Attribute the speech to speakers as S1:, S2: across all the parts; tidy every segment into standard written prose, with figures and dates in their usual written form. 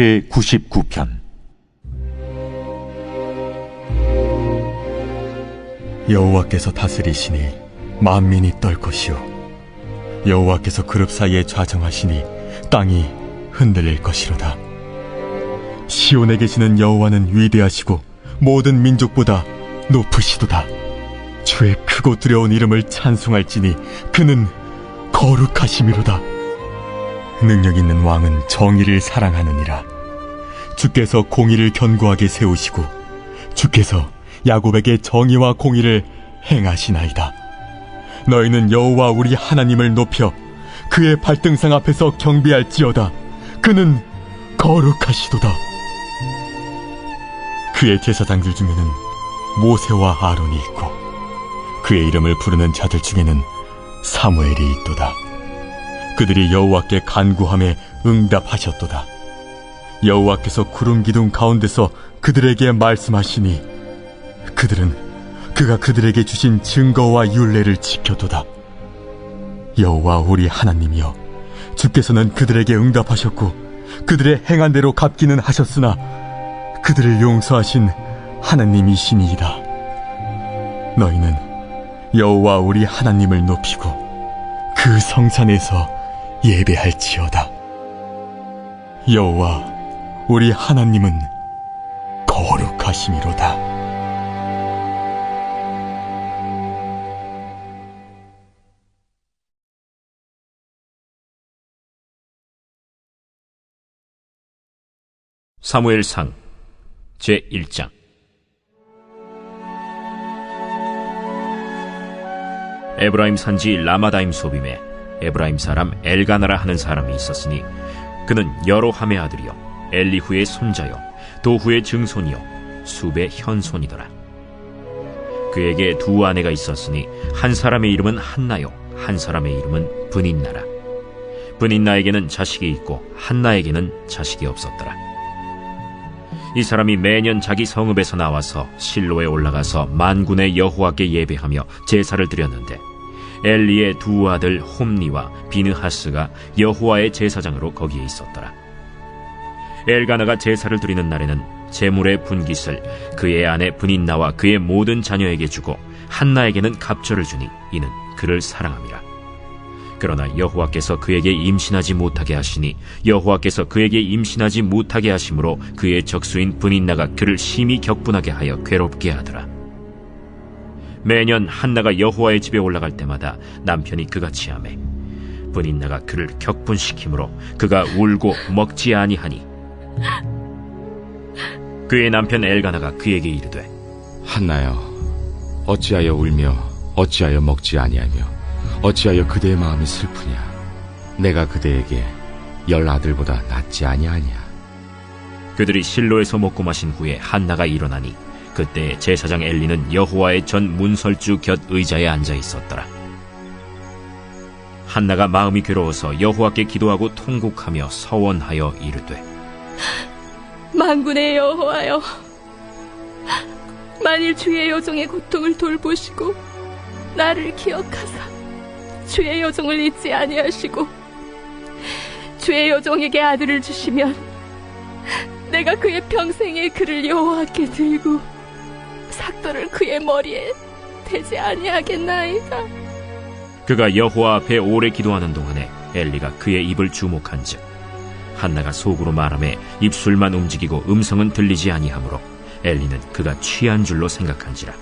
S1: 제99편.
S2: 여호와께서 다스리시니 만민이 떨 것이요, 여호와께서 그룹 사이에 좌정하시니 땅이 흔들릴 것이로다. 시온에 계시는 여호와는 위대하시고 모든 민족보다 높으시도다. 주의 크고 두려운 이름을 찬송할지니 그는 거룩하심이로다. 능력 있는 왕은 정의를 사랑하느니라. 주께서 공의를 견고하게 세우시고 주께서 야곱에게 정의와 공의를 행하시나이다. 너희는 여호와 우리 하나님을 높여 그의 발등상 앞에서 경배할지어다. 그는 거룩하시도다. 그의 제사장들 중에는 모세와 아론이 있고 그의 이름을 부르는 자들 중에는 사무엘이 있도다. 그들이 여호와께 간구함에 응답하셨도다. 여호와께서 구름 기둥 가운데서 그들에게 말씀하시니 그들은 그가 그들에게 주신 증거와 율례를 지켰도다. 여호와 우리 하나님이여, 주께서는 그들에게 응답하셨고 그들의 행한 대로 갚기는 하셨으나 그들을 용서하신 하나님이시니이다. 너희는 여호와 우리 하나님을 높이고 그 성산에서 예배할지어다. 여호와 우리 하나님은 거룩하심이로다.
S3: 사무엘상 제1장. 에브라임 산지 라마다임 소빔에 에브라임 사람 엘가나라 하는 사람이 있었으니 그는 여로함의 아들이요 엘리후의 손자요 도후의 증손이요 숲의 현손이더라. 그에게 두 아내가 있었으니 한 사람의 이름은 한나요 한 사람의 이름은 브닌나라. 브닌나에게는 자식이 있고 한나에게는 자식이 없었더라. 이 사람이 매년 자기 성읍에서 나와서 실로에 올라가서 만군의 여호와께 예배하며 제사를 드렸는데 엘리의 두 아들 홈니와 비느하스가 여호와의 제사장으로 거기에 있었더라. 엘가나가 제사를 드리는 날에는 제물의 분깃을 그의 아내 브닌나와 그의 모든 자녀에게 주고 한나에게는 갑절을 주니 이는 그를 사랑함이라. 그러나 여호와께서 그에게 임신하지 못하게 하시니 여호와께서 그에게 임신하지 못하게 하심으로 그의 적수인 브닌나가 그를 심히 격분하게 하여 괴롭게 하더라. 매년 한나가 여호와의 집에 올라갈 때마다 남편이 그같이 하매 브닌나가 그를 격분시키므로 그가 울고 먹지 아니하니 그의 남편 엘가나가 그에게 이르되,
S4: 한나여, 어찌하여 울며 어찌하여 먹지 아니하며 어찌하여 그대의 마음이 슬프냐? 내가 그대에게 10 아들보다 낫지 아니하냐?
S3: 그들이 실로에서 먹고 마신 후에 한나가 일어나니 그때 제사장 엘리는 여호와의 전 문설주 곁 의자에 앉아 있었더라. 한나가 마음이 괴로워서 여호와께 기도하고 통곡하며 서원하여 이르되,
S5: 만군의 여호와여, 만일 주의 여종의 고통을 돌보시고 나를 기억하사 주의 여종을 잊지 아니하시고 주의 여종에게 아들을 주시면 내가 그의 평생에 그를 여호와께 들고 삭도를 그의 머리에 대지 아니하겠나이다.
S3: 그가 여호와 앞에 오래 기도하는 동안에 엘리가 그의 입을 주목한즉 한나가 속으로 말하며 입술만 움직이고 음성은 들리지 아니하므로 엘리는 그가 취한 줄로 생각한지라.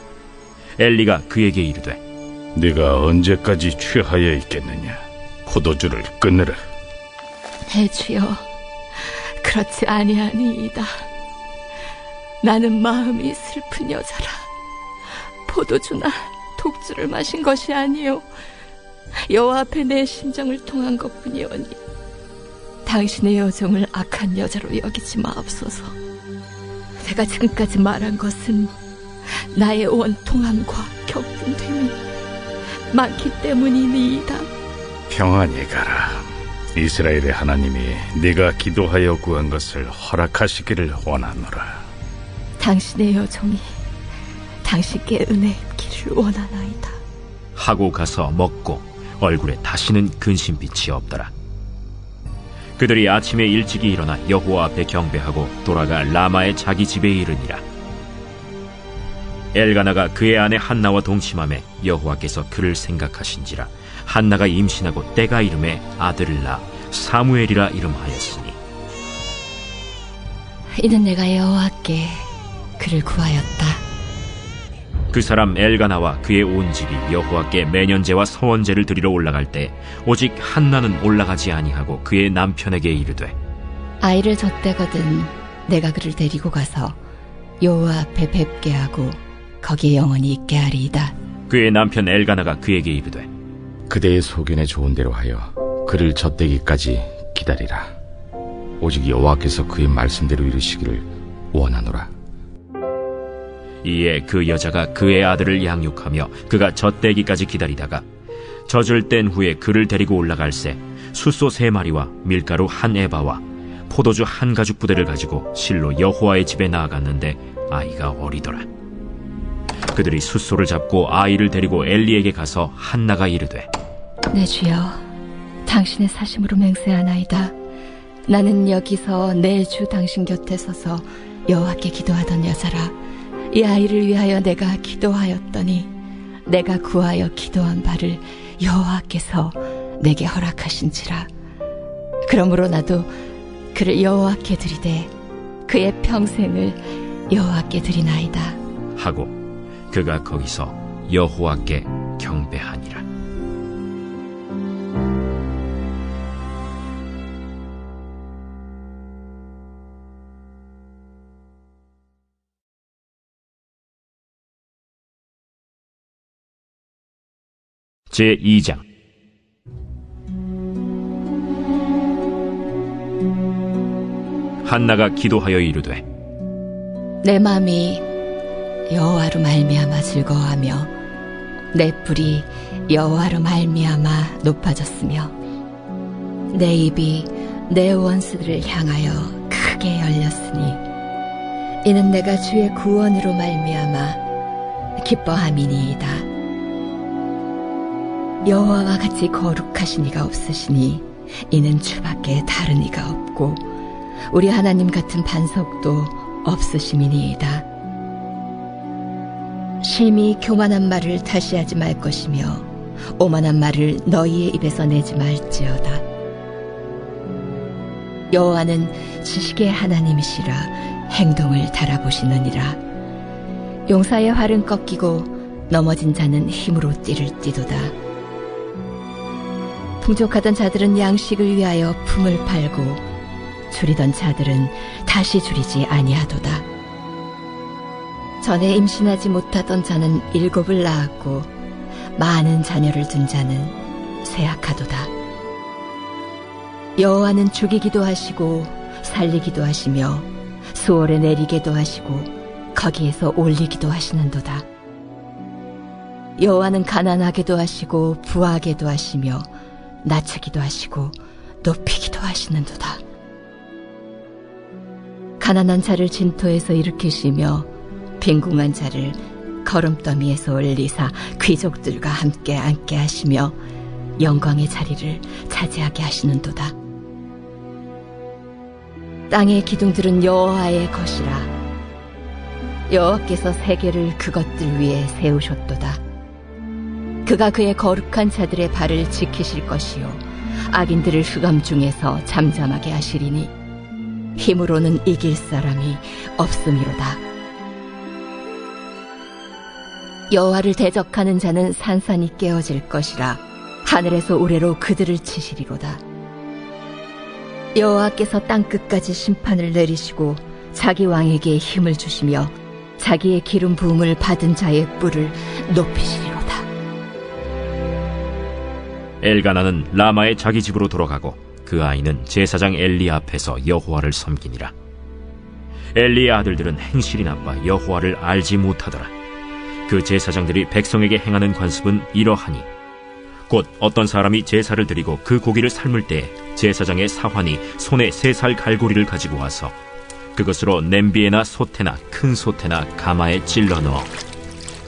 S3: 엘리가 그에게 이르되,
S6: 네가 언제까지 취하여 있겠느냐? 포도주를 끊으라.
S5: 대주여, 그렇지 아니하니이다. 나는 마음이 슬픈 여자라. 포도주나 독주를 마신 것이 아니요 여호와 앞에 내 심정을 통한 것뿐이오니 당신의 여정을 악한 여자로 여기지 마옵소서. 내가 지금까지 말한 것은 나의 원통함과 격분됨이 많기 때문이니이다.
S6: 평안히 가라. 이스라엘의 하나님이 네가 기도하여 구한 것을 허락하시기를 원하노라.
S5: 당신의 여종이 당신께 은혜 입기를 원하나이다.
S3: 하고 가서 먹고 얼굴에 다시는 근심빛이 없더라. 그들이 아침에 일찍이 일어나 여호와 앞에 경배하고 돌아가 라마의 자기 집에 이르니라. 엘가나가 그의 아내 한나와 동침함에 여호와께서 그를 생각하신지라. 한나가 임신하고 때가 이름에 아들을 낳아 사무엘이라 이름하였으니
S5: 이는 내가 여호와께 그를 구하였다.
S3: 그 사람 엘가나와 그의 온 집이 여호와께 매년제와 서원제를 드리러 올라갈 때 오직 한나는 올라가지 아니하고 그의 남편에게 이르되
S5: 아이를 젖대거든 내가 그를 데리고 가서 여호와 앞에 뵙게 하고 거기에 영원히 있게 하리이다.
S3: 그의 남편 엘가나가 그에게 이르되
S4: 그대의 소견에 좋은 대로 하여 그를 젖대기까지 기다리라. 오직 여호와께서 그의 말씀대로 이루시기를 원하노라.
S3: 이에 그 여자가 그의 아들을 양육하며 그가 젖대기까지 기다리다가 젖을 뗀 후에 그를 데리고 올라갈새 숫소 3마리와 밀가루 1에바와 포도주 1가죽 부대를 가지고 실로 여호와의 집에 나아갔는데 아이가 어리더라. 그들이 숫소를 잡고 아이를 데리고 엘리에게 가서 한나가 이르되
S5: 내 주여, 당신의 사심으로 맹세하나이다. 나는 여기서 내 주 당신 곁에 서서 여호와께 기도하던 여자라. 이 아이를 위하여 내가 기도하였더니 내가 구하여 기도한 바를 여호와께서 내게 허락하신지라. 그러므로 나도 그를 여호와께 드리되 그의 평생을 여호와께 드리나이다
S3: 하고 그가 거기서 여호와께 경배하니라. 제2장. 한나가 기도하여 이르되
S5: 내 마음이 여호와로 말미암아 즐거워하며 내 뿔이 여호와로 말미암아 높아졌으며 내 입이 내 원수들을 향하여 크게 열렸으니 이는 내가 주의 구원으로 말미암아 기뻐함이니이다. 여호와와 같이 거룩하신 이가 없으시니 이는 주밖에 다른 이가 없고 우리 하나님 같은 반석도 없으심이니이다. 심히 교만한 말을 다시 하지 말 것이며 오만한 말을 너희의 입에서 내지 말지어다. 여호와는 지식의 하나님이시라 행동을 달아보시느니라. 용사의 활은 꺾이고 넘어진 자는 힘으로 띠를 띠도다. 풍족하던 자들은 양식을 위하여 품을 팔고 줄이던 자들은 다시 줄이지 아니하도다. 전에 임신하지 못하던 자는 7을 낳았고 많은 자녀를 둔 자는 쇠약하도다. 여호와는 죽이기도 하시고 살리기도 하시며 수월에 내리게도 하시고 거기에서 올리기도 하시는도다. 여호와는 가난하게도 하시고 부하게도 하시며 낮추기도 하시고 높이기도 하시는도다. 가난한 자를 진토에서 일으키시며 빈궁한 자를 거름더미에서 올리사 귀족들과 함께 앉게 하시며 영광의 자리를 차지하게 하시는도다. 땅의 기둥들은 여호와의 것이라. 여호와께서 세계를 그것들 위에 세우셨도다. 그가 그의 거룩한 자들의 발을 지키실 것이요 악인들을 흑암 중에서 잠잠하게 하시리니 힘으로는 이길 사람이 없음이로다. 여호와를 대적하는 자는 산산이 깨어질 것이라. 하늘에서 우레로 그들을 치시리로다. 여호와께서 땅끝까지 심판을 내리시고 자기 왕에게 힘을 주시며 자기의 기름 부음을 받은 자의 뿔을 높이시리로다.
S3: 엘가나는 라마의 자기 집으로 돌아가고 그 아이는 제사장 엘리 앞에서 여호와를 섬기니라. 엘리의 아들들은 행실이 나빠 여호와를 알지 못하더라. 그 제사장들이 백성에게 행하는 관습은 이러하니 곧 어떤 사람이 제사를 드리고 그 고기를 삶을 때 제사장의 사환이 손에 3살 갈고리를 가지고 와서 그것으로 냄비에나 솥에나 큰 솥에나 가마에 찔러 넣어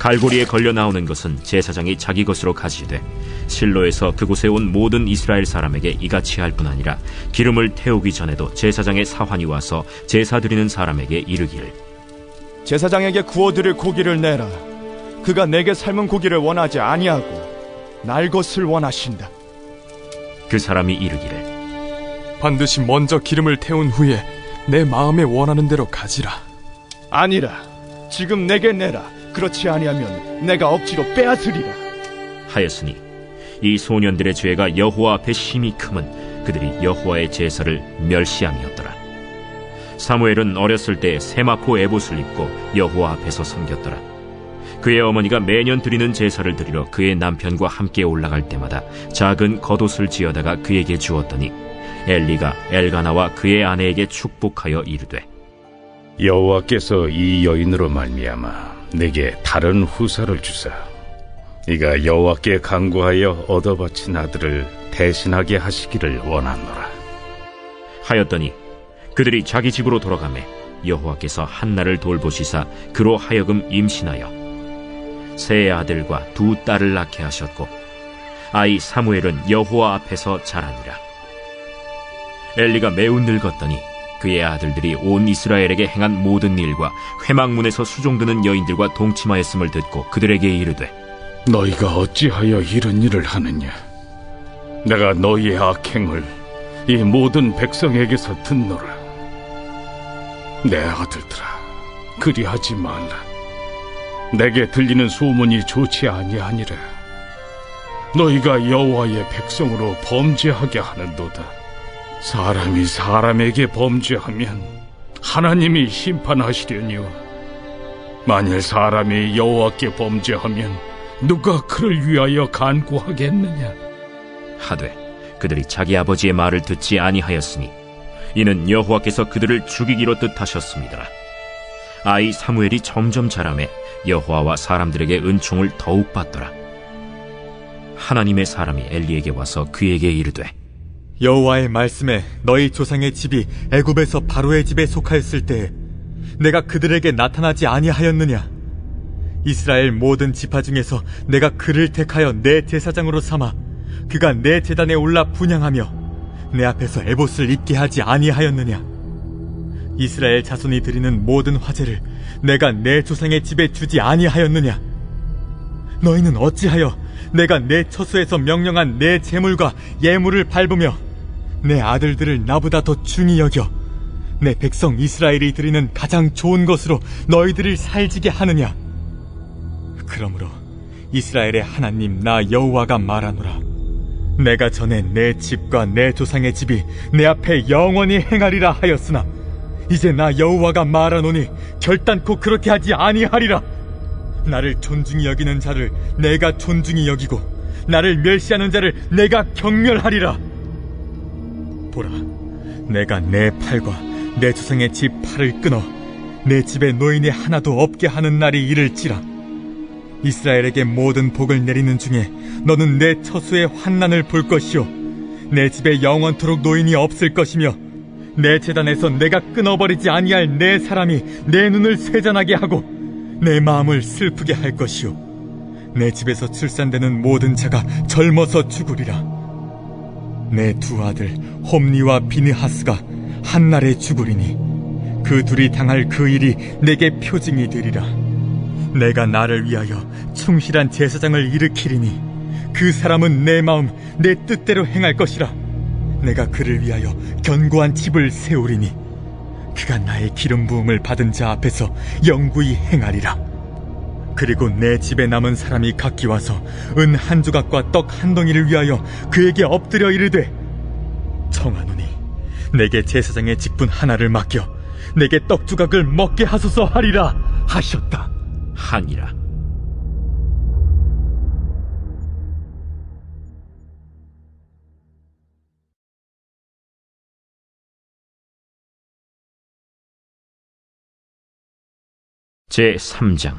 S3: 갈고리에 걸려 나오는 것은 제사장이 자기 것으로 가지되 실로에서 그곳에 온 모든 이스라엘 사람에게 이같이 할 뿐 아니라 기름을 태우기 전에도 제사장의 사환이 와서 제사 드리는 사람에게 이르기를
S1: 제사장에게 구워드릴 고기를 내라. 그가 내게 삶은 고기를 원하지 아니하고 날 것을 원하신다.
S3: 그 사람이 이르기를
S7: 반드시 먼저 기름을 태운 후에 내 마음에 원하는 대로 가지라.
S1: 아니라 지금 내게 내라. 그렇지 아니하면 내가 억지로 빼앗으리라
S3: 하였으니 이 소년들의 죄가 여호와 앞에 심히 크면 그들이 여호와의 제사를 멸시함이었더라. 사무엘은 어렸을 때 세마포 에봇을 입고 여호와 앞에서 섬겼더라. 그의 어머니가 매년 드리는 제사를 드리러 그의 남편과 함께 올라갈 때마다 작은 겉옷을 지어다가 그에게 주었더니 엘리가 엘가나와 그의 아내에게 축복하여 이르되
S6: 여호와께서 이 여인으로 말미암아 내게 다른 후사를 주사 이가 여호와께 간구하여 얻어 바친 아들을 대신하게 하시기를 원하노라
S3: 하였더니 그들이 자기 집으로 돌아가매 여호와께서 한나를 돌보시사 그로 하여금 임신하여 세 아들과 두 딸을 낳게 하셨고 아이 사무엘은 여호와 앞에서 자라니라. 엘리가 매우 늙었더니 그의 아들들이 온 이스라엘에게 행한 모든 일과 회막문에서 수종드는 여인들과 동침하였음을 듣고 그들에게 이르되
S6: 너희가 어찌하여 이런 일을 하느냐 내가 너희의 악행을 이 모든 백성에게서 듣노라 내 아들들아 그리하지 말라 내게 들리는 소문이 좋지 아니하니라 너희가 여호와의 백성으로 범죄하게 하는도다 사람이 사람에게 범죄하면 하나님이 심판하시려니와 만일 사람이 여호와께 범죄하면 누가 그를 위하여 간구하겠느냐
S3: 하되 그들이 자기 아버지의 말을 듣지 아니하였으니 이는 여호와께서 그들을 죽이기로 뜻하셨습니다. 아이 사무엘이 점점 자라매 여호와와 사람들에게 은총을 더욱 받더라. 하나님의 사람이 엘리에게 와서 그에게 이르되
S2: 여호와의 말씀에 너희 조상의 집이 애굽에서 바로의 집에 속하였을 때에 내가 그들에게 나타나지 아니하였느냐? 이스라엘 모든 지파 중에서 내가 그를 택하여 내 제사장으로 삼아 그가 내 제단에 올라 분향하며 내 앞에서 에봇을 입게 하지 아니하였느냐? 이스라엘 자손이 드리는 모든 화제를 내가 내 조상의 집에 주지 아니하였느냐? 너희는 어찌하여 내가 내 처소에서 명령한 내 제물과 예물을 밟으며 내 아들들을 나보다 더 중히 여겨 내 백성 이스라엘이 드리는 가장 좋은 것으로 너희들을 살지게 하느냐? 그러므로 이스라엘의 하나님 나 여호와가 말하노라. 내가 전에 내 집과 내 조상의 집이 내 앞에 영원히 행하리라 하였으나 이제 나 여호와가 말하노니 결단코 그렇게 하지 아니하리라. 나를 존중히 여기는 자를 내가 존중히 여기고 나를 멸시하는 자를 내가 경멸하리라. 보라, 내가 내 팔과 내 조상의 집 팔을 끊어 내 집에 노인이 하나도 없게 하는 날이 이를지라. 이스라엘에게 모든 복을 내리는 중에 너는 내 처소의 환난을 볼 것이요 내 집에 영원토록 노인이 없을 것이며 내 제단에서 내가 끊어버리지 아니할 내 사람이 내 눈을 쇠잔하게 하고 내 마음을 슬프게 할 것이요 내 집에서 출산되는 모든 자가 젊어서 죽으리라. 내 두 아들 홈니와 비느하스가 한날에 죽으리니 그 둘이 당할 그 일이 내게 표징이 되리라. 내가 나를 위하여 충실한 제사장을 일으키리니 그 사람은 내 마음 내 뜻대로 행할 것이라. 내가 그를 위하여 견고한 집을 세우리니 그가 나의 기름 부음을 받은 자 앞에서 영구히 행하리라. 그리고 내 집에 남은 사람이 각기 와서 은 한 조각과 떡 한 덩이를 위하여 그에게 엎드려 이르되 청하노니 내게 제사장의 직분 하나를 맡겨 내게 떡 조각을 먹게 하소서 하리라 하셨다.
S3: 하니라. 제3장.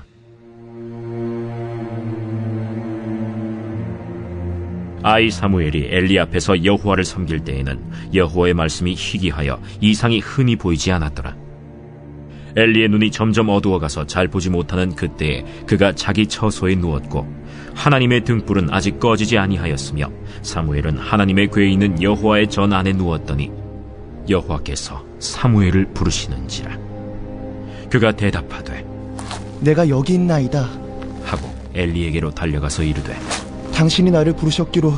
S3: 아이 사무엘이 엘리 앞에서 여호와를 섬길 때에는 여호와의 말씀이 희귀하여 이상이 흔히 보이지 않았더라. 엘리의 눈이 점점 어두워가서 잘 보지 못하는 그때에 그가 자기 처소에 누웠고 하나님의 등불은 아직 꺼지지 아니하였으며 사무엘은 하나님의 궤에 있는 여호와의 전 안에 누웠더니 여호와께서 사무엘을 부르시는지라. 그가 대답하되
S8: 내가 여기 있나이다
S3: 하고 엘리에게로 달려가서 이르되
S8: 당신이 나를 부르셨기로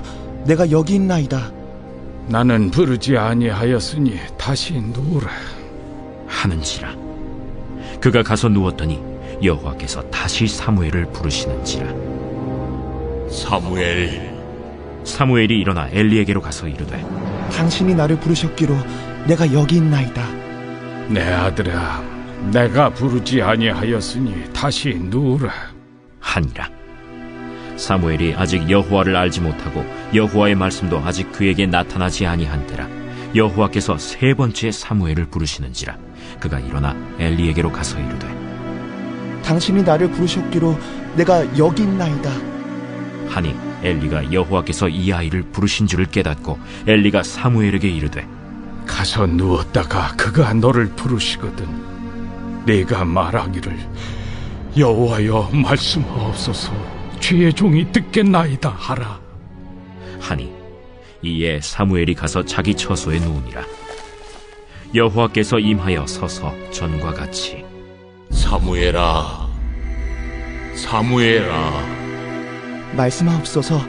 S8: 내가 여기 있나이다.
S6: 나는 부르지 아니하였으니 다시 누우라
S3: 하는지라. 그가 가서 누웠더니 여호와께서 다시 사무엘을 부르시는지라.
S9: 사무엘.
S3: 사무엘이 일어나 엘리에게로 가서 이르되
S8: 당신이 나를 부르셨기로 내가 여기 있나이다.
S6: 내 아들아, 내가 부르지 아니하였으니 다시 누우라
S3: 하니라. 사무엘이 아직 여호와를 알지 못하고 여호와의 말씀도 아직 그에게 나타나지 아니한때라 여호와께서 세 번째 사무엘을 부르시는지라. 그가 일어나 엘리에게로 가서 이르되
S8: 당신이 나를 부르셨기로 내가 여기 있나이다.
S3: 하니 엘리가 여호와께서 이 아이를 부르신 줄을 깨닫고 엘리가 사무엘에게 이르되
S6: 가서 누웠다가 그가 너를 부르시거든 네가 말하기를 여호와여 말씀하옵소서 주의 종이 듣겠나이다 하라
S3: 하니 이에 사무엘이 가서 자기 처소에 누우니라. 여호와께서 임하여 서서 전과 같이
S9: 사무엘아, 사무엘아.
S8: 말씀하옵소서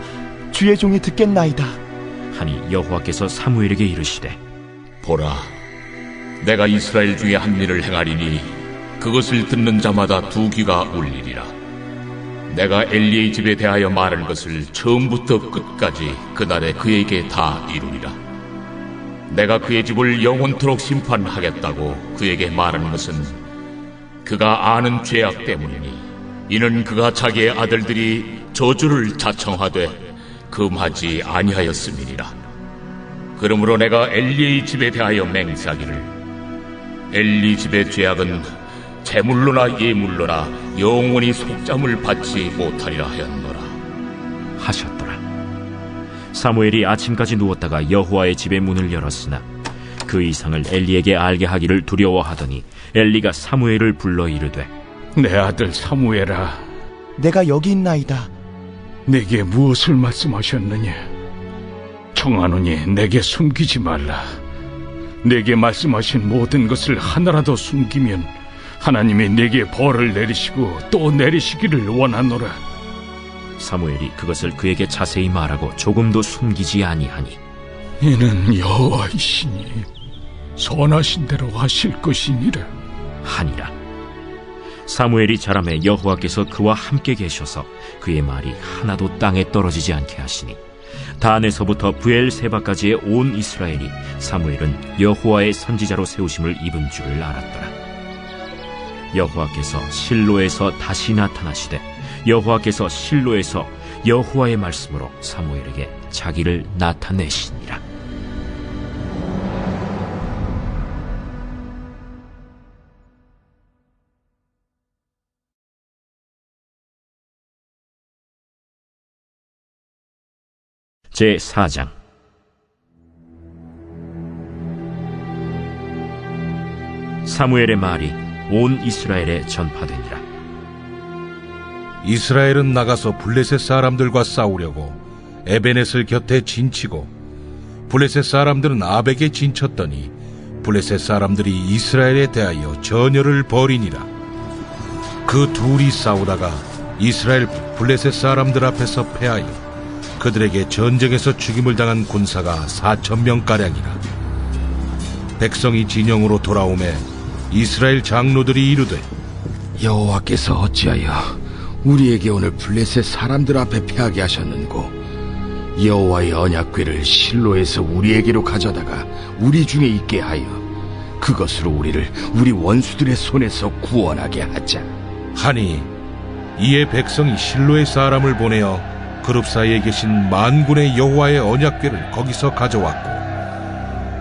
S8: 주의 종이 듣겠나이다.
S3: 하니 여호와께서 사무엘에게 이르시되
S9: 보라, 내가 이스라엘 중에 한 일을 행하리니 그것을 듣는 자마다 두 귀가 울리리라. 내가 엘리의 집에 대하여 말한 것을 처음부터 끝까지 그날에 그에게 다 이루리라. 내가 그의 집을 영원토록 심판하겠다고 그에게 말한 것은 그가 아는 죄악 때문이니 이는 그가 자기의 아들들이 저주를 자청하되 금하지 아니하였음이니라. 그러므로 내가 엘리의 집에 대하여 맹세하기를 엘리 집의 죄악은 제물로나 예물로나 영원히 속잠을 받지 못하리라 하였노라
S3: 하셨더라. 사무엘이 아침까지 누웠다가 여호와의 집의 문을 열었으나 그 이상을 엘리에게 알게 하기를 두려워하더니 엘리가 사무엘을 불러 이르되
S6: 내 아들 사무엘아,
S8: 내가 여기 있나이다.
S6: 내게 무엇을 말씀하셨느냐? 청하노니 내게 숨기지 말라. 내게 말씀하신 모든 것을 하나라도 숨기면 하나님이 내게 벌을 내리시고 또 내리시기를 원하노라.
S3: 사무엘이 그것을 그에게 자세히 말하고 조금도 숨기지 아니하니
S6: 이는 여호와이시니 선하신 대로 하실 것이니라
S3: 하니라. 사무엘이 자라매 여호와께서 그와 함께 계셔서 그의 말이 하나도 땅에 떨어지지 않게 하시니 단에서부터 브엘세바까지의 온 이스라엘이 사무엘은 여호와의 선지자로 세우심을 입은 줄을 알았더라. 여호와께서 실로에서 다시 나타나시되 여호와께서 실로에서 여호와의 말씀으로 사무엘에게 자기를 나타내시니라. 제4장. 사무엘의 말이 온 이스라엘에 전파되니라.
S10: 이스라엘은 나가서 블레셋 사람들과 싸우려고 에베넷을 곁에 진치고 블레셋 사람들은 아벡에 진쳤더니 블레셋 사람들이 이스라엘에 대하여 전열을 벌이니라. 그 둘이 싸우다가 이스라엘 블레셋 사람들 앞에서 패하여 그들에게 전쟁에서 죽임을 당한 군사가 4,000명가량이라. 백성이 진영으로 돌아오매 이스라엘 장로들이 이르되
S11: 여호와께서 어찌하여 우리에게 오늘 블레셋 사람들 앞에 패하게 하셨는고 여호와의 언약궤를 실로에서 우리에게로 가져다가 우리 중에 있게 하여 그것으로 우리를 우리 원수들의 손에서 구원하게 하자
S10: 하니 이에 백성이 실로의 사람을 보내어 그룹 사이에 계신 만군의 여호와의 언약궤를 거기서 가져왔고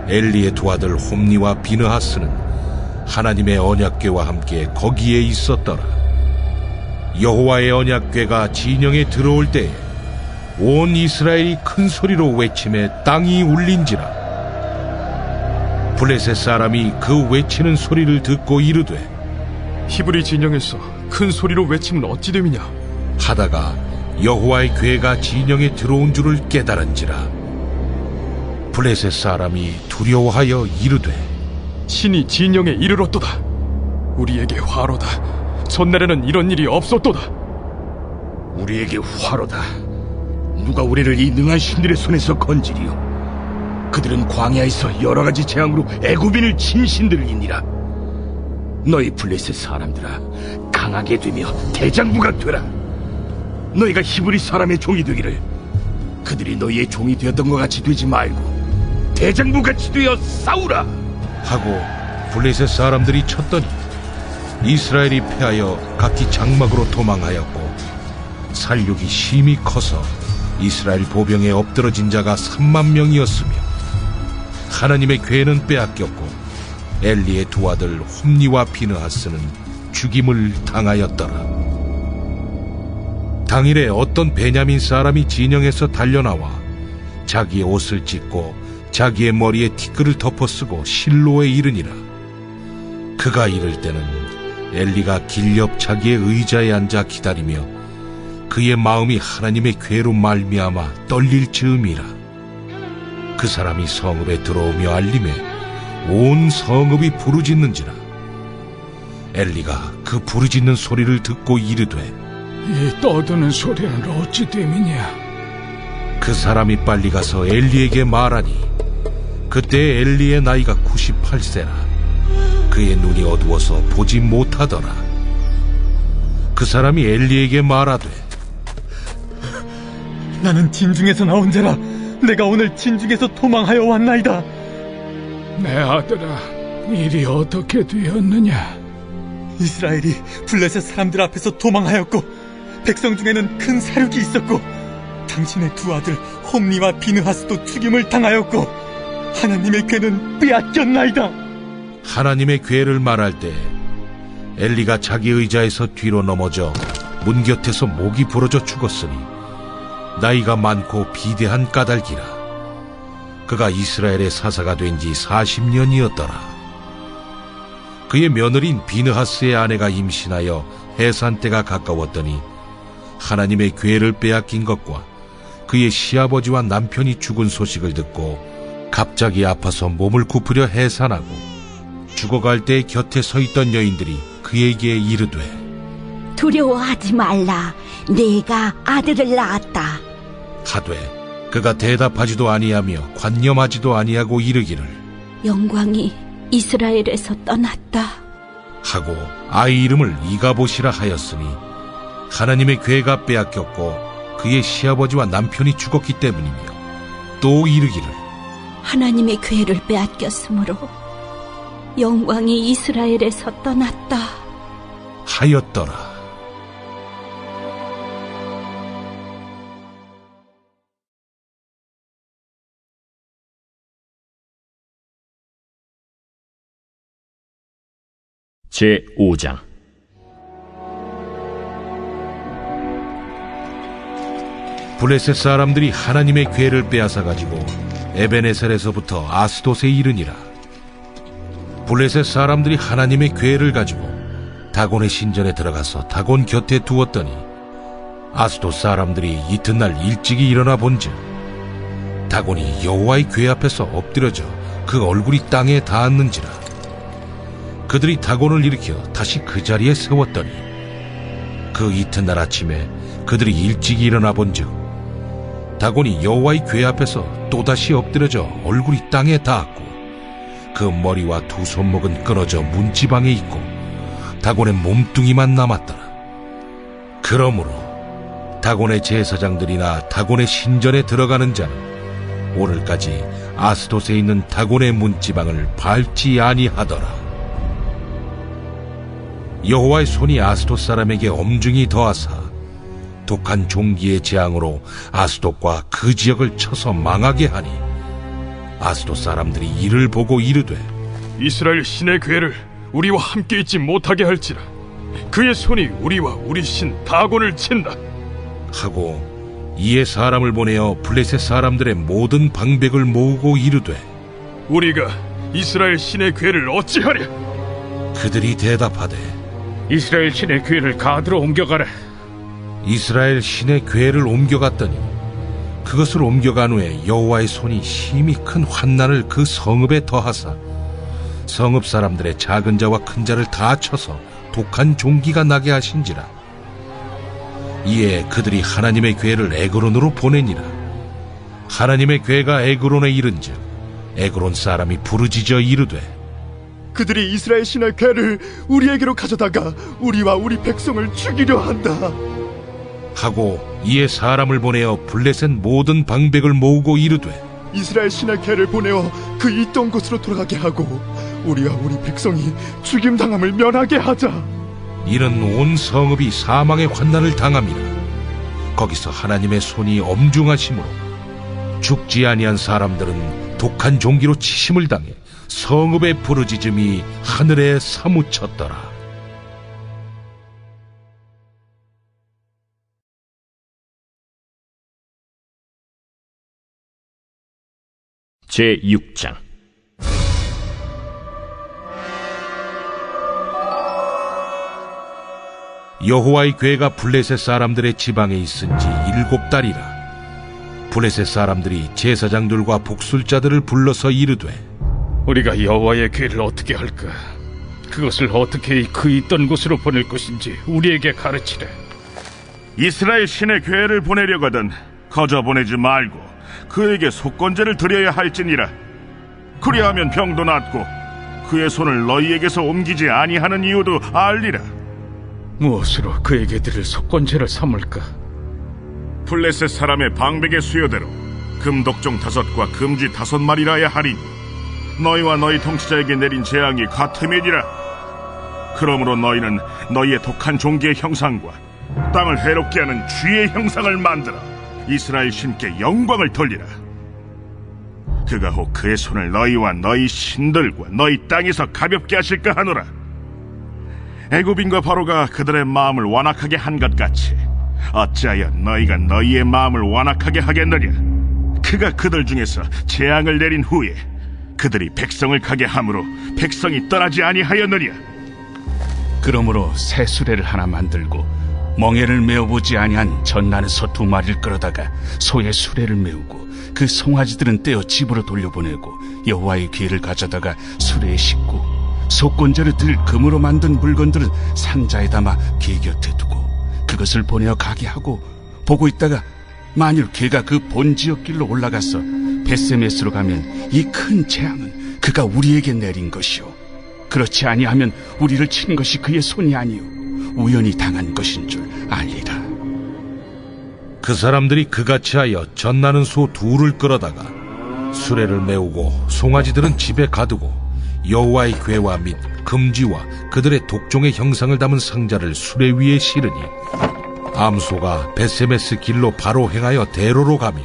S10: 엘리의 두 아들 홈니와 비느하스는 하나님의 언약궤와 함께 거기에 있었더라. 여호와의 언약궤가 진영에 들어올 때에 온 이스라엘이 큰 소리로 외치매 땅이 울린지라. 블레셋 사람이 그 외치는 소리를 듣고 이르되
S7: 히브리 진영에서 큰 소리로 외치면 어찌 됨이냐?
S10: 하다가 여호와의 괴가 진영에 들어온 줄을 깨달은지라. 블레셋 사람이 두려워하여 이르되,
S7: 신이 진영에 이르렀도다. 우리에게 화로다. 전날에는 이런 일이 없었도다.
S11: 우리에게 화로다. 누가 우리를 이 능한 신들의 손에서 건지리요? 그들은 광야에서 여러 가지 재앙으로 애굽인을 친 신들이니라. 너희 블레셋 사람들아, 강하게 되며 대장부가 되라. 너희가 히브리 사람의 종이 되기를, 그들이 너희의 종이 되었던 것 같이 되지 말고 대장부같이 되어 싸우라
S10: 하고 블레셋 사람들이 쳤더니 이스라엘이 패하여 각기 장막으로 도망하였고, 살육이 심히 커서 이스라엘 보병에 엎드러진 자가 3만 명이었으며 하나님의 괴는 빼앗겼고 엘리의 두 아들 홈니와 비느하스는 죽임을 당하였더라. 당일에 어떤 베냐민 사람이 진영에서 달려나와 자기의 옷을 찢고 자기의 머리에 티끌을 덮어쓰고 실로에 이르니라. 그가 이를 때는 엘리가 길 옆 자기의 의자에 앉아 기다리며 그의 마음이 하나님의 괴로 말미암아 떨릴 즈음이라. 그 사람이 성읍에 들어오며 알림에 온 성읍이 부르짖는지라. 엘리가 그 부르짖는 소리를 듣고 이르되,
S6: 이 떠드는 소리는 어찌 됨이냐?
S10: 그 사람이 빨리 가서 엘리에게 말하니, 그때 엘리의 나이가 98세라. 그의 눈이 어두워서 보지 못하더라. 그 사람이 엘리에게 말하되,
S2: 나는 진중에서 나온 자라. 내가 오늘 진중에서 도망하여 왔나이다.
S6: 내 아들아, 일이 어떻게 되었느냐?
S2: 이스라엘이 블레셋 사람들 앞에서 도망하였고 백성 중에는 큰 사륙이 있었고 당신의 두 아들 홈니와 비느하스도 죽임을 당하였고 하나님의 괴는 빼앗겼나이다.
S10: 하나님의 괴를 말할 때 엘리가 자기 의자에서 뒤로 넘어져 문 곁에서 목이 부러져 죽었으니 나이가 많고 비대한 까닭이라. 그가 이스라엘의 사사가 된 지 40년이었더라. 그의 며느리인 비느하스의 아내가 임신하여 해산 때가 가까웠더니 하나님의 괴를 빼앗긴 것과 그의 시아버지와 남편이 죽은 소식을 듣고 갑자기 아파서 몸을 굽으려 해산하고 죽어갈 때 곁에 서 있던 여인들이 그에게 이르되,
S12: 두려워하지 말라. 내가 아들을 낳았다.
S10: 하되 그가 대답하지도 아니하며 관념하지도 아니하고 이르기를,
S12: 영광이 이스라엘에서 떠났다
S10: 하고 아이 이름을 이가봇이라 하였으니 하나님의 괴가 빼앗겼고 그의 시아버지와 남편이 죽었기 때문이며, 또 이르기를,
S12: 하나님의 괴를 빼앗겼으므로 영광이 이스라엘에서 떠났다
S10: 하였더라.
S3: 제5장.
S10: 블레셋 사람들이 하나님의 괴를 빼앗아 가지고 에베네셀에서부터 아스돗에 이르니라. 블레셋 사람들이 하나님의 괴를 가지고 다곤의 신전에 들어가서 다곤 곁에 두었더니 아스돗 사람들이 이튿날 일찍이 일어나 본즉 다곤이 여호와의 괴 앞에서 엎드려져 그 얼굴이 땅에 닿았는지라. 그들이 다곤을 일으켜 다시 그 자리에 세웠더니 그 이튿날 아침에 그들이 일찍이 일어나 본즉 다곤이 여호와의 괴 앞에서 또다시 엎드려져 얼굴이 땅에 닿았고 그 머리와 두 손목은 끊어져 문지방에 있고 다곤의 몸뚱이만 남았더라. 그러므로 다곤의 제사장들이나 다곤의 신전에 들어가는 자는 오늘까지 아스돗에 있는 다곤의 문지방을 밟지 아니하더라. 여호와의 손이 아스돗 사람에게 엄중히 더하사 독한 종기의 재앙으로 아스돗과 그 지역을 쳐서 망하게 하니 아스돗 사람들이 이를 보고 이르되,
S7: 이스라엘 신의 괴를 우리와 함께 있지 못하게 할지라. 그의 손이 우리와 우리 신 다곤을 친다
S10: 하고 이에 사람을 보내어 블레셋 사람들의 모든 방백을 모으고 이르되,
S7: 우리가 이스라엘 신의 괴를 어찌하랴?
S10: 그들이 대답하되,
S6: 이스라엘 신의 궤를 가드로 옮겨가라.
S10: 이스라엘 신의 궤를 옮겨갔더니 그것을 옮겨간 후에 여호와의 손이 심히 큰 환난을 그 성읍에 더하사 성읍 사람들의 작은 자와 큰 자를 다 쳐서 독한 종기가 나게 하신지라. 이에 그들이 하나님의 궤를 에그론으로 보내니라. 하나님의 궤가 에그론에 이른즉 에그론 사람이 부르짖어 이르되,
S1: 그들이 이스라엘 신의 궤를 우리에게로 가져다가 우리와 우리 백성을 죽이려 한다
S10: 하고 이에 사람을 보내어 블레셋 모든 방백을 모으고 이르되,
S1: 이스라엘 신의 궤를 보내어 그 있던 곳으로 돌아가게 하고 우리와 우리 백성이 죽임당함을 면하게 하자.
S10: 이는 온 성읍이 사망의 환난을 당함이라. 거기서 하나님의 손이 엄중하심으로 죽지 아니한 사람들은 독한 종기로 치심을 당해 성읍의 부르짖음이 하늘에 사무쳤더라.
S3: 제6장.
S10: 여호와의 궤가 블레셋 사람들의 지방에 있은 지 7달이라. 블레셋 사람들이 제사장들과 복술자들을 불러서 이르되,
S6: 우리가 여호와의 궤를 어떻게 할까? 그것을 어떻게 그 있던 곳으로 보낼 것인지 우리에게 가르치래.
S13: 이스라엘 신의 궤를 보내려거든 거저 보내지 말고 그에게 속건제를 드려야 할지니라. 그리하면 병도 낫고 그의 손을 너희에게서 옮기지 아니하는 이유도 알리라.
S6: 무엇으로 그에게 드릴 속건제를 삼을까?
S13: 블레셋 사람의 방백의 수요대로 금독종 5과 금쥐 5마리라야 하리니 너희와 너희 통치자에게 내린 재앙이 같음이니라. 그러므로 너희는 너희의 독한 종기의 형상과 땅을 해롭게 하는 쥐의 형상을 만들어 이스라엘 신께 영광을 돌리라. 그가 혹 그의 손을 너희와 너희 신들과 너희 땅에서 가볍게 하실까 하노라. 애굽인과 바로가 그들의 마음을 완악하게 한 것 같이 어찌하여 너희가 너희의 마음을 완악하게 하겠느냐. 그가 그들 중에서 재앙을 내린 후에 그들이 백성을 가게 함으로 백성이 떠나지 아니하였느냐.
S14: 그러므로 새 수레를 하나 만들고 멍에를 메어보지 아니한 젖나는 소 2마리를 끌어다가 소의 수레를 메우고 그 송아지들은 떼어 집으로 돌려보내고 여호와의 궤를 가져다가 수레에 싣고 속건제를 들 금으로 만든 물건들은 상자에 담아 궤 곁에 두고 그것을 보내어 가게 하고 보고 있다가 만일 궤가 그 본 지역길로 올라가서 벳세메스로 가면 이 큰 재앙은 그가 우리에게 내린 것이요 그렇지 아니하면 우리를 친 것이 그의 손이 아니요 우연히 당한 것인 줄 알리라.
S10: 그 사람들이 그같이 하여 젖나는 소 2를 끌어다가 수레를 메우고 송아지들은 집에 가두고 여호와의 궤와 및 금지와 그들의 독종의 형상을 담은 상자를 수레 위에 실으니 암소가 벳세메스 길로 바로 행하여 대로로 가며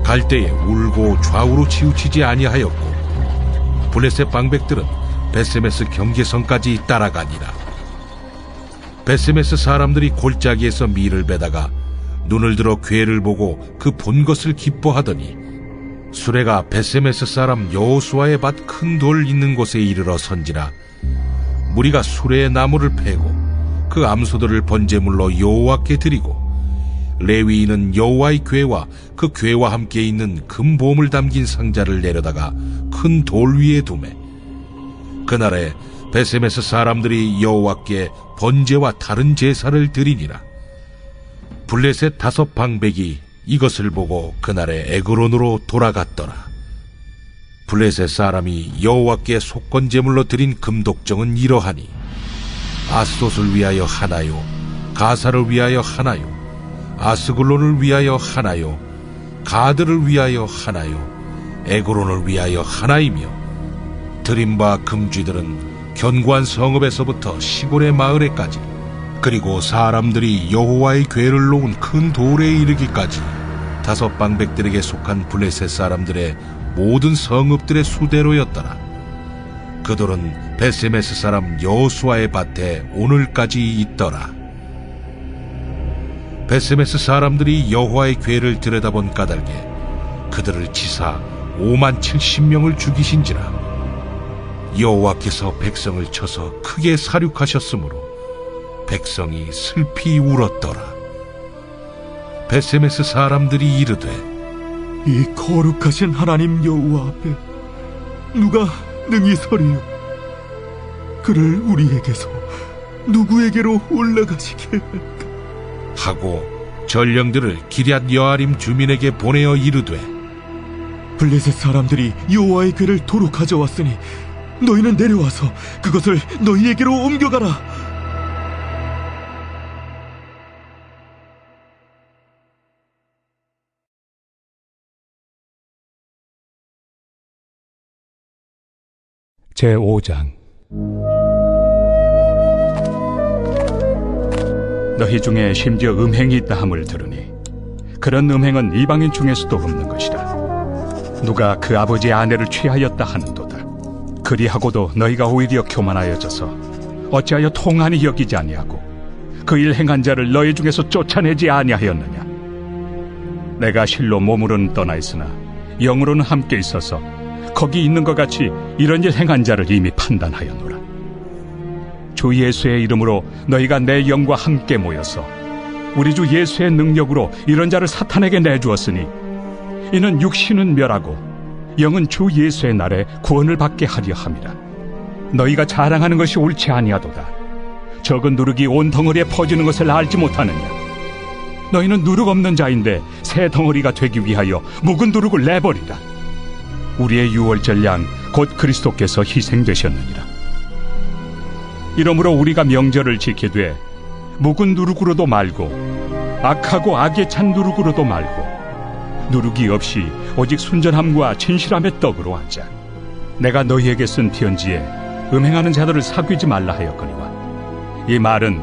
S10: 갈 때에 울고 좌우로 치우치지 아니하였고 블레셋 방백들은 벳세메스 경계선까지 따라가니라. 벳세메스 사람들이 골짜기에서 밀을 베다가 눈을 들어 궤를 보고 그 본 것을 기뻐하더니 수레가 벳세메스 사람 여호수아의 밭 큰 돌 있는 곳에 이르러 선지라. 무리가 수레의 나무를 패고 그 암소들을 번제물로 여호와께 드리고 레위인은 여호와의 궤와 그 궤와 함께 있는 금보물 담긴 상자를 내려다가 큰 돌 위에 두매 그날에 벳세메스 사람들이 여호와께 번제와 다른 제사를 드리니라. 블레셋 5 방백이 이것을 보고 그날에 에그론으로 돌아갔더라. 블레셋 사람이 여호와께 속건제물로 드린 금독정은 이러하니 아스돗을 위하여 하나요, 가사를 위하여 하나요, 아스글론을 위하여 하나요, 가드를 위하여 하나요, 에그론을 위하여 하나이며 드린 바 금쥐들은 견고한 성읍에서부터 시골의 마을에까지 그리고 사람들이 여호와의 궤를 놓은 큰 돌에 이르기까지 5 방백들에게 속한 블레셋 사람들의 모든 성읍들의 수대로였더라. 그 돌은 벳세메스 사람 여호수아의 밭에 오늘까지 있더라. 벳세메스 사람들이 여호와의 궤를 들여다본 까닭에 그들을 치사 570,000명을 죽이신지라. 여호와께서 백성을 쳐서 크게 사륙하셨으므로 백성이 슬피 울었더라. 베세메스 사람들이 이르되
S15: 이 거룩하신 하나님 여호와 앞에 누가 능히 서리요? 그를 우리에게서 누구에게로 올라가시게 할까?
S10: 하고 전령들을 기럇 여아림 주민에게 보내어 이르되
S15: 블레셋 사람들이 여호와의 궤를 도로 가져왔으니 너희는 내려와서 그것을 너희에게로 옮겨가라.
S14: 제5장. 너희 중에 심지어 음행이 있다 함을 들으니 그런 음행은 이방인 중에서도 없는 것이라. 누가 그 아버지의 아내를 취하였다 하는도다. 그리하고도 너희가 오히려 교만하여져서 어찌하여 통한이 여기지 아니하고 그 일 행한 자를 너희 중에서 쫓아내지 아니하였느냐. 내가 실로 몸으로는 떠나 있으나 영으로는 함께 있어서 거기 있는 것 같이 이런 일 행한 자를 이미 판단하였노라. 주 예수의 이름으로 너희가 내 영과 함께 모여서 우리 주 예수의 능력으로 이런 자를 사탄에게 내주었으니 이는 육신은 멸하고 영은 주 예수의 날에 구원을 받게 하려 함이라. 너희가 자랑하는 것이 옳지 아니하도다. 적은 누룩이 온 덩어리에 퍼지는 것을 알지 못하느냐. 너희는 누룩 없는 자인데 새 덩어리가 되기 위하여 묵은 누룩을 내버리라. 우리의 유월절 양 곧 그리스도께서 희생되셨느니라. 이러므로 우리가 명절을 지키되 묵은 누룩으로도 말고 악하고 악에 찬 누룩으로도 말고 누룩이 없이 오직 순전함과 진실함의 떡으로 하자. 내가 너희에게 쓴 편지에 음행하는 자들을 사귀지 말라 하였거니와 이 말은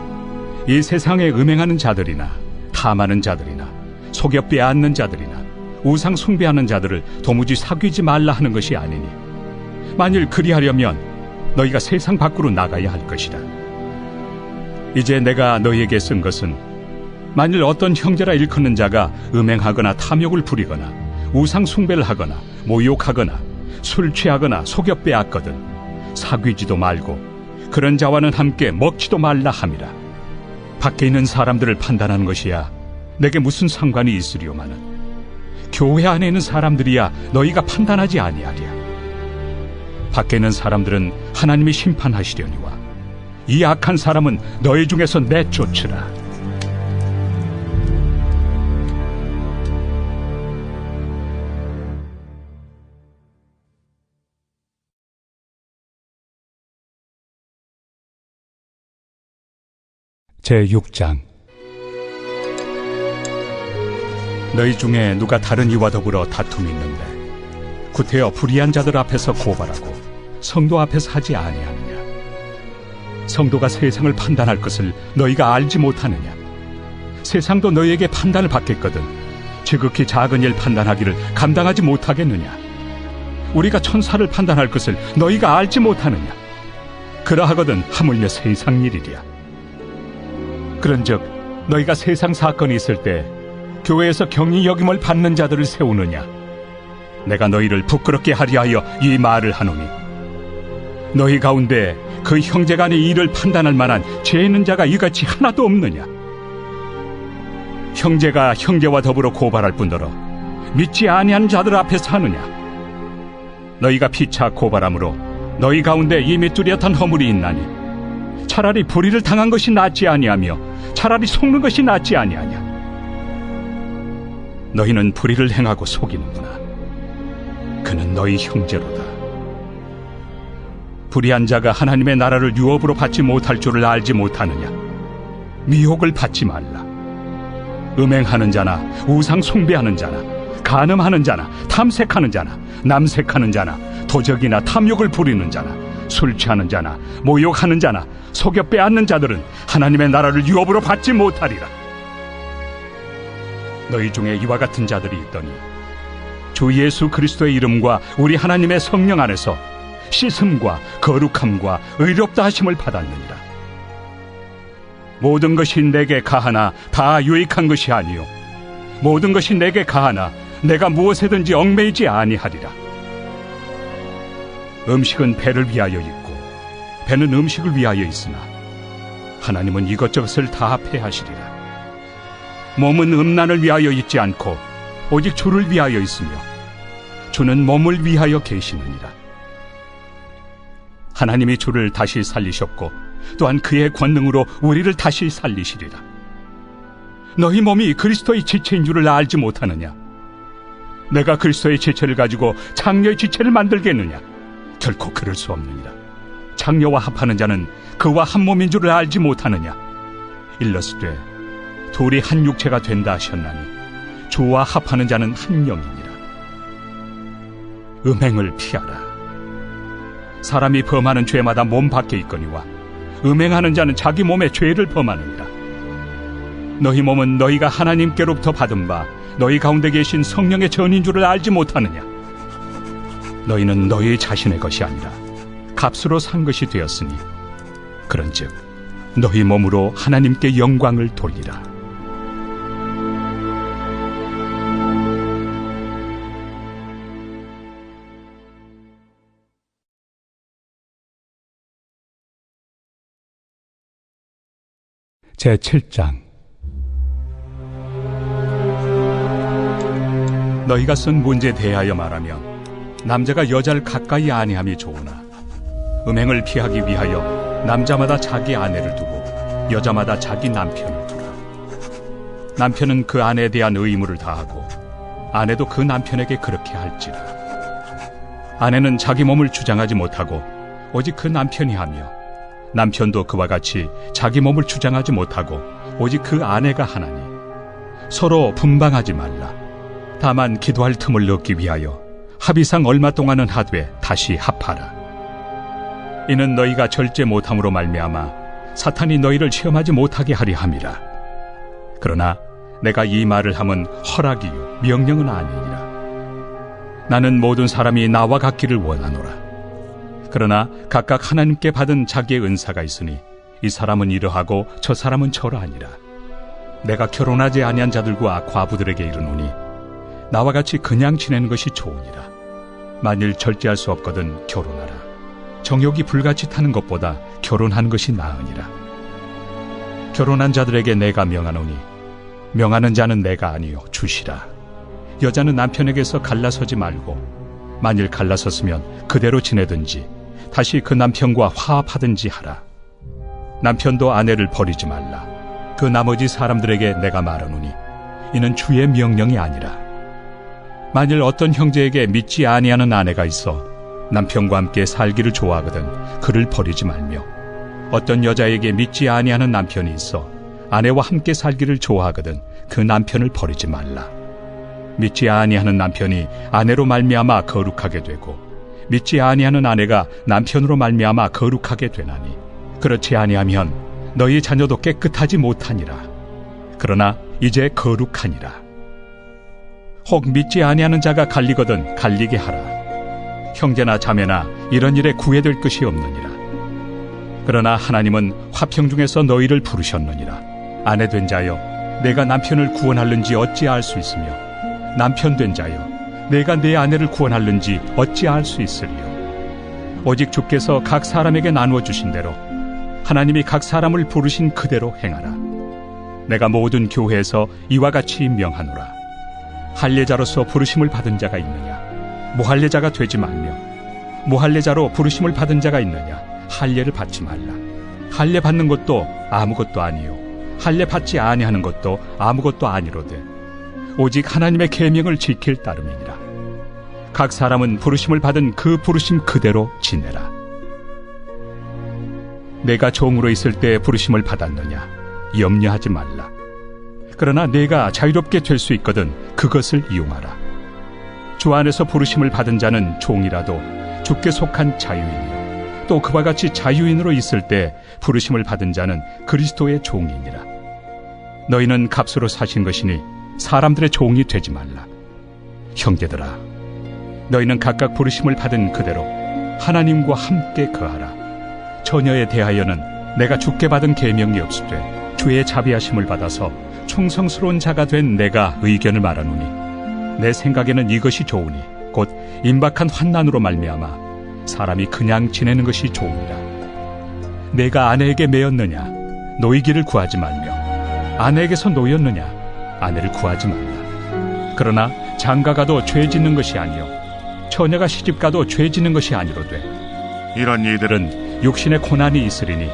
S14: 이 세상에 음행하는 자들이나 탐하는 자들이나 속여 빼앗는 자들이나 우상 숭배하는 자들을 도무지 사귀지 말라 하는 것이 아니니 만일 그리하려면 너희가 세상 밖으로 나가야 할 것이다. 이제 내가 너희에게 쓴 것은 만일 어떤 형제라 일컫는 자가 음행하거나 탐욕을 부리거나 우상 숭배를 하거나 모욕하거나 술 취하거나 속여 빼앗거든 사귀지도 말고 그런 자와는 함께 먹지도 말라 함이라. 밖에 있는 사람들을 판단하는 것이야 내게 무슨 상관이 있으리오마는 교회 안에 있는 사람들이야 너희가 판단하지 아니하리야. 밖에 있는 사람들은 하나님이 심판하시려니와 이 악한 사람은 너희 중에서 내쫓으라. 제6장. 너희 중에 누가 다른 이와 더불어 다툼이 있는데 구태여 불의한 자들 앞에서 고발하고 성도 앞에서 하지 아니하느냐. 성도가 세상을 판단할 것을 너희가 알지 못하느냐. 세상도 너희에게 판단을 받겠거든 지극히 작은 일 판단하기를 감당하지 못하겠느냐. 우리가 천사를 판단할 것을 너희가 알지 못하느냐. 그러하거든 하물며 세상 일이랴. 그런즉 너희가 세상 사건이 있을 때 교회에서 경히 여김을 받는 자들을 세우느냐. 내가 너희를 부끄럽게 하려 하여 이 말을 하노니 너희 가운데 그 형제 간의 일을 판단할 만한 죄 있는 자가 이같이 하나도 없느냐. 형제가 형제와 더불어 고발할 뿐더러 믿지 아니하는 자들 앞에서 하느냐. 너희가 피차 고발함으로 너희 가운데 이미 뚜렷한 허물이 있나니 차라리 불의를 당한 것이 낫지 아니하며 차라리 속는 것이 낫지 아니하냐. 너희는 불의를 행하고 속이는구나. 그는 너희 형제로다. 불의한 자가 하나님의 나라를 유업으로 받지 못할 줄을 알지 못하느냐. 미혹을 받지 말라. 음행하는 자나 우상 숭배하는 자나 간음하는 자나 탐색하는 자나 남색하는 자나 도적이나 탐욕을 부리는 자나 술 취하는 자나 모욕하는 자나 속여 빼앗는 자들은 하나님의 나라를 유업으로 받지 못하리라. 너희 중에 이와 같은 자들이 있더니 주 예수 그리스도의 이름과 우리 하나님의 성령 안에서 씻음과 거룩함과 의롭다 하심을 받았느니라. 모든 것이 내게 가하나 다 유익한 것이 아니요 모든 것이 내게 가하나 내가 무엇에든지 얽매이지 아니하리라. 음식은 배를 위하여 있고 배는 음식을 위하여 있으나 하나님은 이것저것을 다 패하시리라. 몸은 음란을 위하여 있지 않고 오직 주를 위하여 있으며 주는 몸을 위하여 계시느니라. 하나님이 주를 다시 살리셨고 또한 그의 권능으로 우리를 다시 살리시리라. 너희 몸이 그리스도의 지체인 줄을 알지 못하느냐? 내가 그리스도의 지체를 가지고 장녀의 지체를 만들겠느냐? 결코 그럴 수 없느니라. 장녀와 합하는 자는 그와 한 몸인 줄을 알지 못하느냐? 일러스되 둘이 한 육체가 된다 하셨나니 주와 합하는 자는 한 영이니라. 음행을 피하라. 사람이 범하는 죄마다 몸 밖에 있거니와 음행하는 자는 자기 몸에 죄를 범하느니라. 너희 몸은 너희가 하나님께로부터 받은 바 너희 가운데 계신 성령의 전인 줄을 알지 못하느냐? 너희는 너희 자신의 것이 아니라 값으로 산 것이 되었으니 그런즉 너희 몸으로 하나님께 영광을 돌리라. 제7장. 너희가 쓴 문제에 대하여 말하면 남자가 여자를 가까이 아니함이 좋으나 음행을 피하기 위하여 남자마다 자기 아내를 두고 여자마다 자기 남편을 두라. 남편은 그 아내에 대한 의무를 다하고 아내도 그 남편에게 그렇게 할지라. 아내는 자기 몸을 주장하지 못하고 오직 그 남편이 하며 남편도 그와 같이 자기 몸을 주장하지 못하고 오직 그 아내가 하나니 서로 분방하지 말라. 다만 기도할 틈을 얻기 위하여 합의상 얼마 동안은 하되 다시 합하라. 이는 너희가 절제 못함으로 말미암아 사탄이 너희를 시험하지 못하게 하려 함이라. 그러나 내가 이 말을 함은 허락이요 명령은 아니니라. 나는 모든 사람이 나와 같기를 원하노라. 그러나 각각 하나님께 받은 자기의 은사가 있으니 이 사람은 이러하고 저 사람은 저러하니라. 내가 결혼하지 아니한 자들과 과부들에게 이르노니 나와 같이 그냥 지내는 것이 좋으니라. 만일 절제할 수 없거든 결혼하라. 정욕이 불같이 타는 것보다 결혼하는 것이 나으니라. 결혼한 자들에게 내가 명하노니 명하는 자는 내가 아니요 주시라. 여자는 남편에게서 갈라서지 말고 만일 갈라섰으면 그대로 지내든지 다시 그 남편과 화합하든지 하라. 남편도 아내를 버리지 말라. 그 나머지 사람들에게 내가 말하노니 이는 주의 명령이 아니라. 만일 어떤 형제에게 믿지 아니하는 아내가 있어 남편과 함께 살기를 좋아하거든 그를 버리지 말며 어떤 여자에게 믿지 아니하는 남편이 있어 아내와 함께 살기를 좋아하거든 그 남편을 버리지 말라. 믿지 아니하는 남편이 아내로 말미암아 거룩하게 되고 믿지 아니하는 아내가 남편으로 말미암아 거룩하게 되나니 그렇지 아니하면 너희 자녀도 깨끗하지 못하니라. 그러나 이제 거룩하니라. 혹 믿지 아니하는 자가 갈리거든 갈리게 하라. 형제나 자매나 이런 일에 구애될 것이 없느니라. 그러나 하나님은 화평 중에서 너희를 부르셨느니라. 아내 된 자여 내가 남편을 구원할는지 어찌 알 수 있으며 남편 된 자여 내가 내 아내를 구원할는지 어찌 알 수 있으리요. 오직 주께서 각 사람에게 나누어 주신 대로 하나님이 각 사람을 부르신 그대로 행하라. 내가 모든 교회에서 이와 같이 명하노라. 할례자로서 부르심을 받은 자가 있느냐? 무할례자가 되지 말며 무할례자로 부르심을 받은 자가 있느냐? 할례를 받지 말라. 할례 받는 것도 아무것도 아니요 할례 받지 아니하는 것도 아무것도 아니로되 오직 하나님의 계명을 지킬 따름이니라. 각 사람은 부르심을 받은 그 부르심 그대로 지내라. 내가 종으로 있을 때 부르심을 받았느냐? 염려하지 말라. 그러나 내가 자유롭게 될 수 있거든 그것을 이용하라. 주 안에서 부르심을 받은 자는 종이라도 주께 속한 자유인이요 또 그와 같이 자유인으로 있을 때 부르심을 받은 자는 그리스도의 종이니라. 너희는 값으로 사신 것이니 사람들의 종이 되지 말라. 형제들아, 너희는 각각 부르심을 받은 그대로 하나님과 함께 거하라. 처녀에 대하여는 내가 주께 받은 계명이 없으되 주의 자비하심을 받아서 충성스러운 자가 된 내가 의견을 말하노니 내 생각에는 이것이 좋으니 곧 임박한 환난으로 말미암아 사람이 그냥 지내는 것이 좋으니라. 내가 아내에게 매였느냐? 노이기를 구하지 말며 아내에게서 노였느냐 아내를 구하지 말라. 그러나 장가가도 죄 짓는 것이 아니요 처녀가 시집가도 죄 짓는 것이 아니로되 이런 이들은 육신의 고난이 있으리니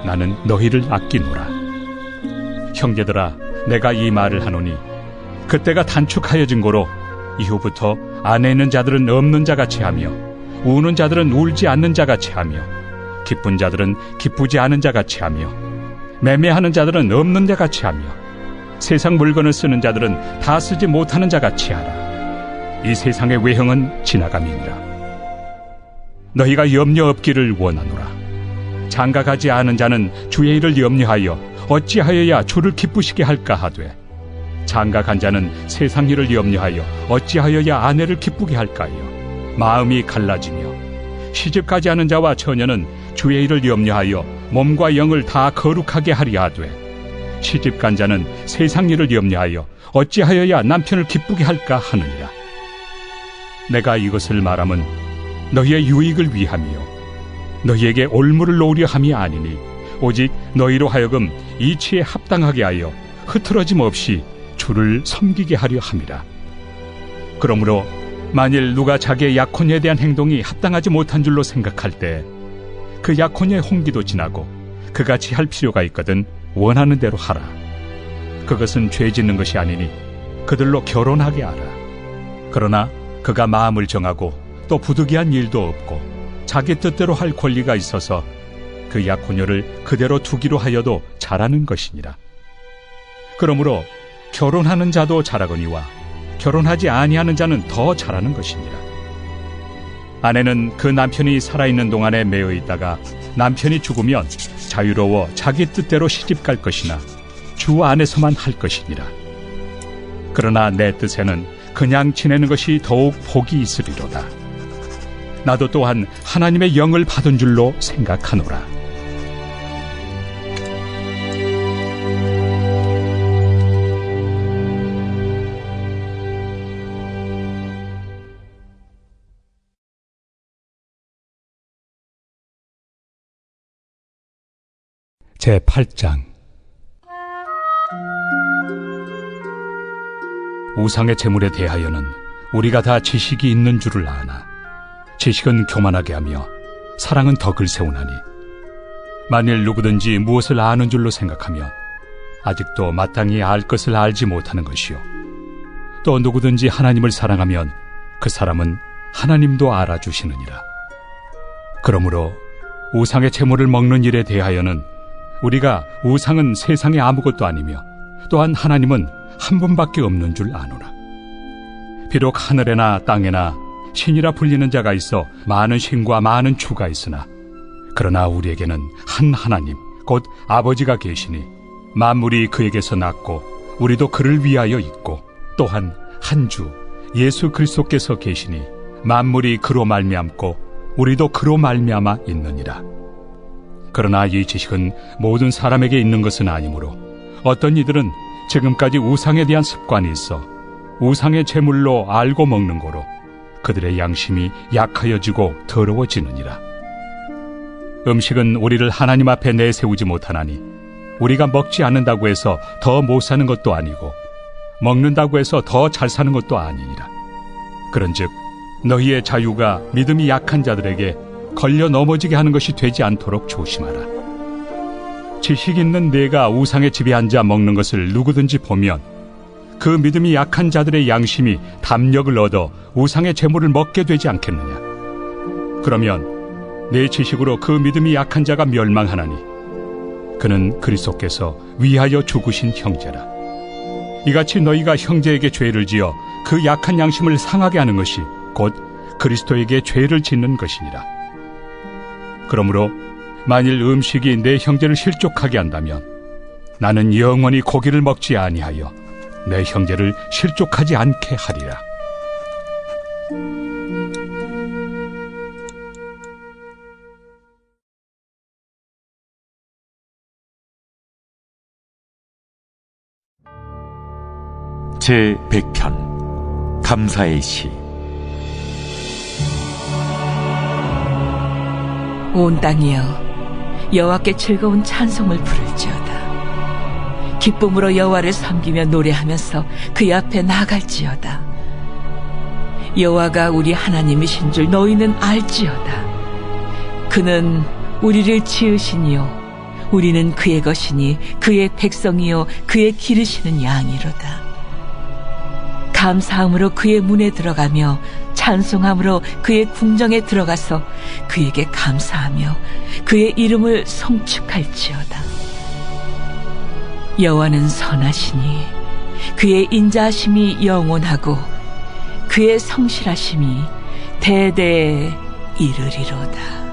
S14: 나는 너희를 아끼노라. 형제들아, 내가 이 말을 하노니 그때가 단축하여진 고로 이후부터 안에 있는 자들은 없는 자같이 하며 우는 자들은 울지 않는 자같이 하며 기쁜 자들은 기쁘지 않은 자같이 하며 매매하는 자들은 없는 자같이 하며 세상 물건을 쓰는 자들은 다 쓰지 못하는 자같이 하라. 이 세상의 외형은 지나감이니라. 너희가 염려 없기를 원하노라. 장가가지 않은 자는 주의 일을 염려하여 어찌하여야 주를 기쁘시게 할까 하되 장가간 자는 세상 일을 염려하여 어찌하여야 아내를 기쁘게 할까요? 마음이 갈라지며 시집가지 않은 자와 처녀는 주의 일을 염려하여 몸과 영을 다 거룩하게 하려 하되 시집간 자는 세상 일을 염려하여 어찌하여야 남편을 기쁘게 할까 하느니라. 내가 이것을 말함은 너희의 유익을 위함이요 너희에게 올무를 놓으려 함이 아니니 오직 너희로 하여금 이치에 합당하게 하여 흐트러짐 없이 주를 섬기게 하려 함이라. 그러므로 만일 누가 자기의 약혼녀에 대한 행동이 합당하지 못한 줄로 생각할 때 그 약혼녀의 홍기도 지나고 그같이 할 필요가 있거든 원하는 대로 하라. 그것은 죄 짓는 것이 아니니 그들로 결혼하게 하라. 그러나 그가 마음을 정하고 또 부득이한 일도 없고 자기 뜻대로 할 권리가 있어서 그 약혼녀를 그대로 두기로 하여도 잘하는 것이니라. 그러므로 결혼하는 자도 잘하거니와 결혼하지 아니하는 자는 더 잘하는 것이니라. 아내는 그 남편이 살아있는 동안에 매여 있다가 남편이 죽으면 자유로워 자기 뜻대로 시집갈 것이나 주 안에서만 할 것이니라. 그러나 내 뜻에는 그냥 지내는 것이 더욱 복이 있으리로다. 나도 또한 하나님의 영을 받은 줄로 생각하노라. 제8장 우상의 제물에 대하여는 우리가 다 지식이 있는 줄을 아나 지식은 교만하게 하며 사랑은 덕을 세우나니 만일 누구든지 무엇을 아는 줄로 생각하면 아직도 마땅히 알 것을 알지 못하는 것이요 또 누구든지 하나님을 사랑하면 그 사람은 하나님도 알아주시느니라. 그러므로 우상의 제물을 먹는 일에 대하여는 우리가 우상은 세상에 아무것도 아니며 또한 하나님은 한 분밖에 없는 줄 아노라. 비록 하늘에나 땅에나 신이라 불리는 자가 있어 많은 신과 많은 주가 있으나 그러나 우리에게는 한 하나님 곧 아버지가 계시니 만물이 그에게서 났고 우리도 그를 위하여 있고 또한 한 주 예수 그리스도께서 계시니 만물이 그로 말미암고 우리도 그로 말미암아 있느니라. 그러나 이 지식은 모든 사람에게 있는 것은 아니므로 어떤 이들은 지금까지 우상에 대한 습관이 있어 우상의 제물로 알고 먹는 거로 그들의 양심이 약하여지고 더러워지느니라. 음식은 우리를 하나님 앞에 내세우지 못하나니 우리가 먹지 않는다고 해서 더 못 사는 것도 아니고 먹는다고 해서 더 잘 사는 것도 아니니라. 그런즉 너희의 자유가 믿음이 약한 자들에게 걸려 넘어지게 하는 것이 되지 않도록 조심하라. 지식 있는 네가 우상의 집에 앉아 먹는 것을 누구든지 보면 그 믿음이 약한 자들의 양심이 담력을 얻어 우상의 제물을 먹게 되지 않겠느냐. 그러면 내 지식으로 그 믿음이 약한 자가 멸망하나니 그는 그리스도께서 위하여 죽으신 형제라. 이같이 너희가 형제에게 죄를 지어 그 약한 양심을 상하게 하는 것이 곧 그리스도에게 죄를 짓는 것이니라. 그러므로 만일 음식이 내 형제를 실족하게 한다면 나는 영원히 고기를 먹지 아니하여 내 형제를 실족하지 않게 하리라.
S16: 제100편 감사의 시.
S17: 온 땅이여 여호와께 즐거운 찬송을 부를지어다. 기쁨으로 여호와를 섬기며 노래하면서 그의 앞에 나갈지어다. 여호와가 우리 하나님이신 줄 너희는 알지어다. 그는 우리를 지으시니요 우리는 그의 것이니 그의 백성이요 그의 기르시는 양이로다. 감사함으로 그의 문에 들어가며 찬송함으로 그의 궁정에 들어가서 그에게 감사하며 그의 이름을 송축할지어다. 여호와는 선하시니 그의 인자하심이 영원하고 그의 성실하심이 대대에 이르리로다.